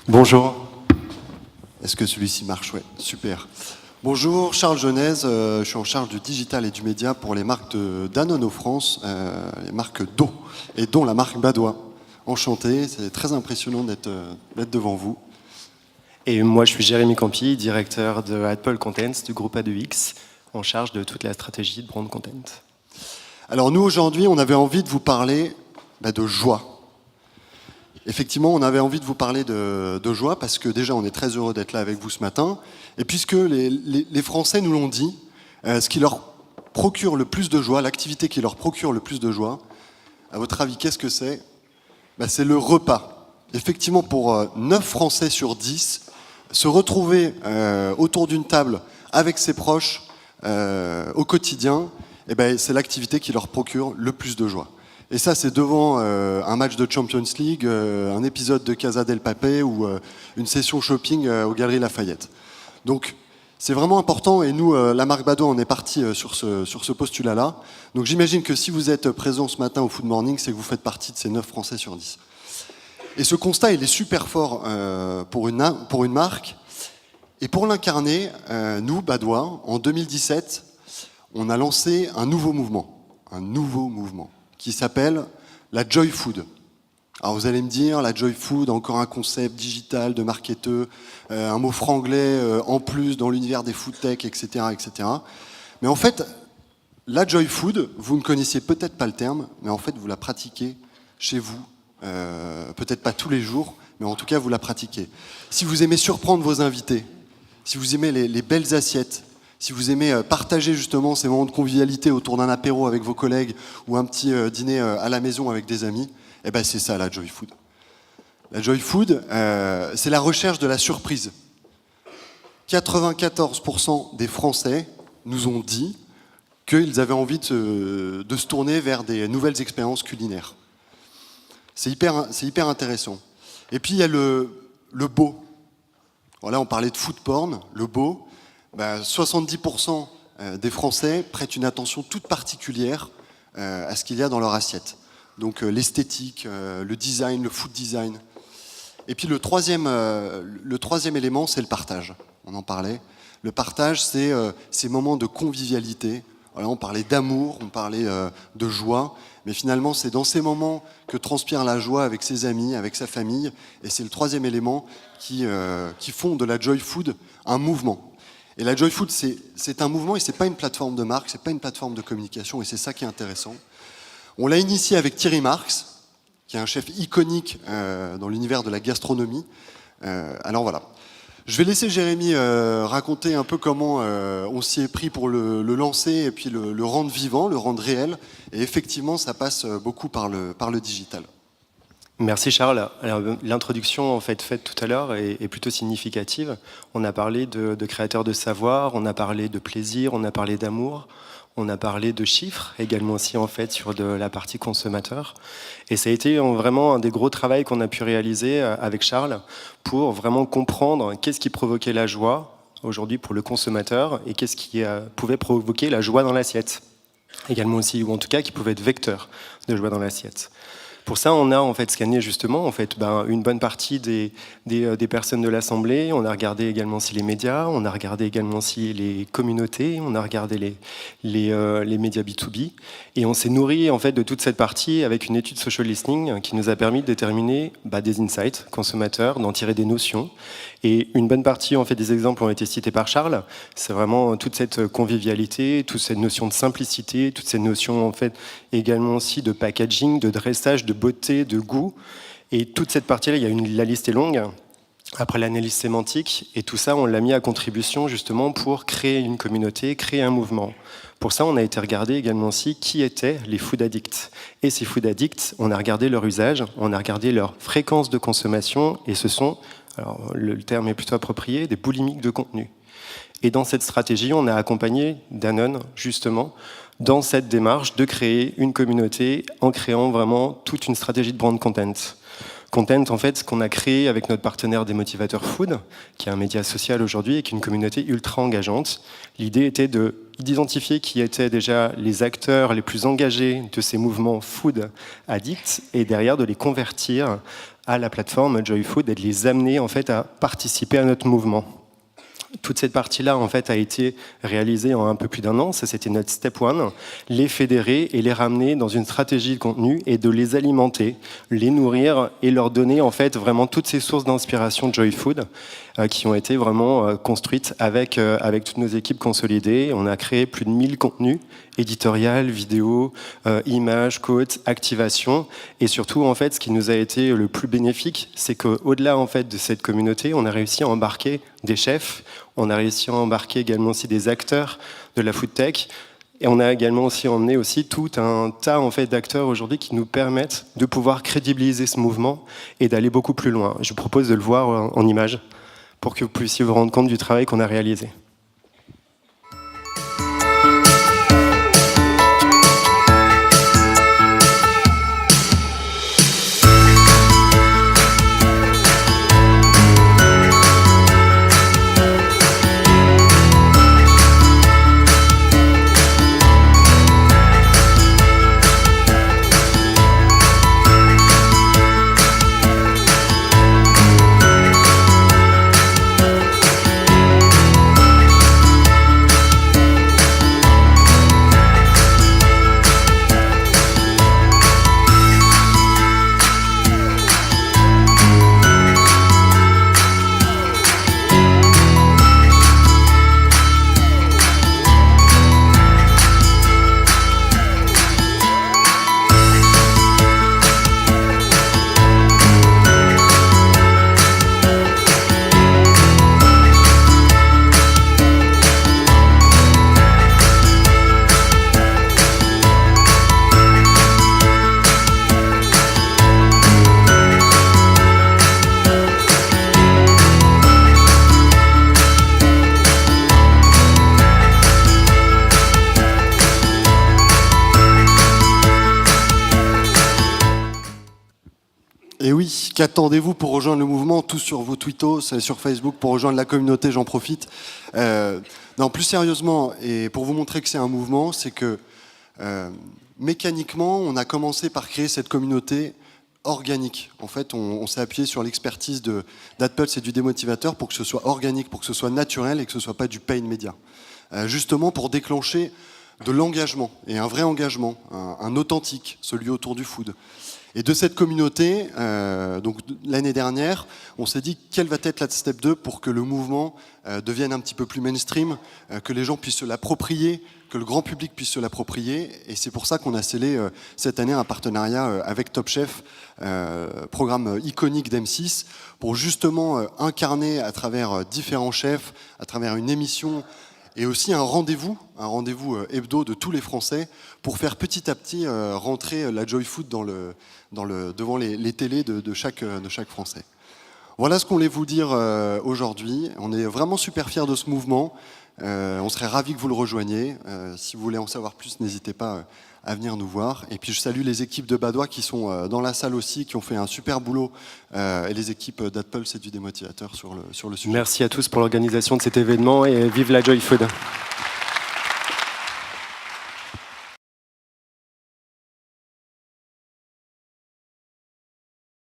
Bonjour. Est-ce que celui-ci marche? Ouais, super. Bonjour, Charles Genèse, je suis en charge du digital et du média pour les marques de Danone France, les marques d'eau, et dont la marque Badois. Enchanté, c'est très impressionnant d'être devant vous. Et moi, je suis Jérémy Campi, directeur de Apple Contents du groupe A2X, en charge de toute la stratégie de brand content. Alors nous, aujourd'hui, on avait envie de vous parler de joie. Effectivement, on avait envie de vous parler de joie parce que déjà, on est très heureux d'être là avec vous ce matin. Et puisque les Français nous l'ont dit, ce qui leur procure le plus de joie, l'activité qui leur procure le plus de joie, à votre avis, qu'est-ce que c'est? C'est le repas. Effectivement, pour 9 Français sur 10, se retrouver autour d'une table avec ses proches au quotidien, c'est l'activité qui leur procure le plus de joie. Et ça, c'est devant un match de Champions League, un épisode de Casa del Papel ou une session shopping aux Galeries Lafayette. Donc, c'est vraiment important. Et nous, la marque Badois, on est parti sur ce postulat-là. Donc, j'imagine que si vous êtes présent ce matin au Food Morning, c'est que vous faites partie de ces 9 Français sur 10. Et ce constat, il est super fort pour une marque. Et pour l'incarner, nous, Badois, en 2017, on a lancé un nouveau mouvement qui s'appelle la Joy Food. Alors vous allez me dire, la Joy Food, encore un concept digital de marketeur, un mot franglais en plus dans l'univers des food tech, etc., etc. Mais en fait, la Joy Food, vous ne connaissiez peut-être pas le terme, mais en fait, vous la pratiquez chez vous. Peut-être pas tous les jours, mais en tout cas, vous la pratiquez. Si vous aimez surprendre vos invités, si vous aimez les belles assiettes, si vous aimez partager justement ces moments de convivialité autour d'un apéro avec vos collègues ou un petit dîner à la maison avec des amis, c'est ça la Joy Food. La Joy Food, c'est la recherche de la surprise. 94% des Français nous ont dit qu'ils avaient envie de se tourner vers des nouvelles expériences culinaires. C'est hyper intéressant. Et puis il y a le beau. Voilà, on parlait de food porn, le beau. 70% des Français prêtent une attention toute particulière à ce qu'il y a dans leur assiette. Donc l'esthétique, le design, le food design. Et puis le troisième élément, c'est le partage. On en parlait. Le partage, c'est ces moments de convivialité. Voilà, on parlait d'amour, on parlait de joie. Mais finalement, c'est dans ces moments que transpire la joie avec ses amis, avec sa famille. Et c'est le troisième élément qui font de la Joy Food un mouvement. Et la Joy Food, c'est un mouvement et c'est pas une plateforme de marque, c'est pas une plateforme de communication et c'est ça qui est intéressant. On l'a initié avec Thierry Marx, qui est un chef iconique dans l'univers de la gastronomie. Alors voilà. Je vais laisser Jérémy raconter un peu comment on s'y est pris pour le lancer et puis le rendre vivant, le rendre réel. Et effectivement, ça passe beaucoup par le digital. Merci Charles. Alors, l'introduction faite tout à l'heure est plutôt significative. On a parlé de créateurs de savoir, on a parlé de plaisir, on a parlé d'amour, on a parlé de chiffres également aussi sur de la partie consommateur. Et ça a été vraiment un des gros travaux qu'on a pu réaliser avec Charles pour vraiment comprendre qu'est-ce qui provoquait la joie aujourd'hui pour le consommateur et qu'est-ce qui pouvait provoquer la joie dans l'assiette. Également aussi, ou en tout cas qui pouvait être vecteur de joie dans l'assiette. Pour ça, on a scanné justement une bonne partie des personnes de l'Assemblée. On a regardé également aussi les médias, on a regardé également aussi les communautés, on a regardé les médias B2B. Et on s'est nourri de toute cette partie avec une étude social listening qui nous a permis de déterminer des insights consommateurs, d'en tirer des notions. Et une bonne partie des exemples ont été cités par Charles. C'est vraiment toute cette convivialité, toute cette notion de simplicité, toute cette notion également aussi de packaging, de dressage, de beauté, de goût. Et toute cette partie-là, la liste est longue. Après l'analyse sémantique, et tout ça, on l'a mis à contribution justement pour créer une communauté, créer un mouvement. Pour ça, on a été regarder également aussi qui étaient les food addicts. Et ces food addicts, on a regardé leur usage, on a regardé leur fréquence de consommation, et ce sont, alors le terme est plutôt approprié, des boulimiques de contenu. Et dans cette stratégie, on a accompagné Danone, justement, dans cette démarche de créer une communauté en créant vraiment toute une stratégie de brand content. Content, en fait, ce qu'on a créé avec notre partenaire Démotivateur Food, qui est un média social aujourd'hui et qui est une communauté ultra engageante. L'idée était d'identifier qui étaient déjà les acteurs les plus engagés de ces mouvements food addicts et derrière de les convertir à la plateforme Joy Food et de les amener en fait à participer à notre mouvement. Toute cette partie-là, en fait, a été réalisée en un peu plus d'1 an. Ça, c'était notre step one. Les fédérer et les ramener dans une stratégie de contenu et de les alimenter, les nourrir et leur donner, en fait, vraiment toutes ces sources d'inspiration Joy Food qui ont été vraiment construites avec toutes nos équipes consolidées. On a créé plus de 1000 contenus, éditorial, vidéo, images, quotes, activation. Et surtout, en fait, ce qui nous a été le plus bénéfique, c'est qu'au-delà, en fait, de cette communauté, on a réussi à embarquer des chefs, on a réussi à embarquer également aussi des acteurs de la food tech. Et on a également aussi emmené aussi tout un tas en fait, d'acteurs aujourd'hui qui nous permettent de pouvoir crédibiliser ce mouvement et d'aller beaucoup plus loin. Je vous propose de le voir en images pour que vous puissiez vous rendre compte du travail qu'on a réalisé. Et oui, qu'attendez-vous pour rejoindre le mouvement? Tous sur vos tweetos, sur Facebook, pour rejoindre la communauté, j'en profite. Non, plus sérieusement, et pour vous montrer que c'est un mouvement, c'est que mécaniquement, on a commencé par créer cette communauté organique. En fait, on s'est appuyé sur l'expertise d'Adpulse et du Démotivateur pour que ce soit organique, pour que ce soit naturel et que ce ne soit pas du paid média. Justement pour déclencher de l'engagement, et un vrai engagement, un authentique, celui autour du food. Et de cette communauté, donc l'année dernière, on s'est dit quelle va être la step 2 pour que le mouvement devienne un petit peu plus mainstream, que les gens puissent se l'approprier, que le grand public puisse se l'approprier. Et c'est pour ça qu'on a scellé cette année un partenariat avec Top Chef, programme iconique d'M6, pour justement incarner à travers différents chefs, à travers une émission, et aussi un rendez-vous hebdo de tous les Français pour faire petit à petit rentrer la Joy Food devant les télés de chaque Français. Voilà ce qu'on voulait vous dire aujourd'hui. On est vraiment super fiers de ce mouvement. On serait ravis que vous le rejoigniez. Si vous voulez en savoir plus, n'hésitez pas à venir nous voir. Et puis je salue les équipes de Badois qui sont dans la salle aussi, qui ont fait un super boulot, et les équipes d'Adpulse et du Démotivateur sur le sujet. Merci à tous pour l'organisation de cet événement et vive la Joy Food.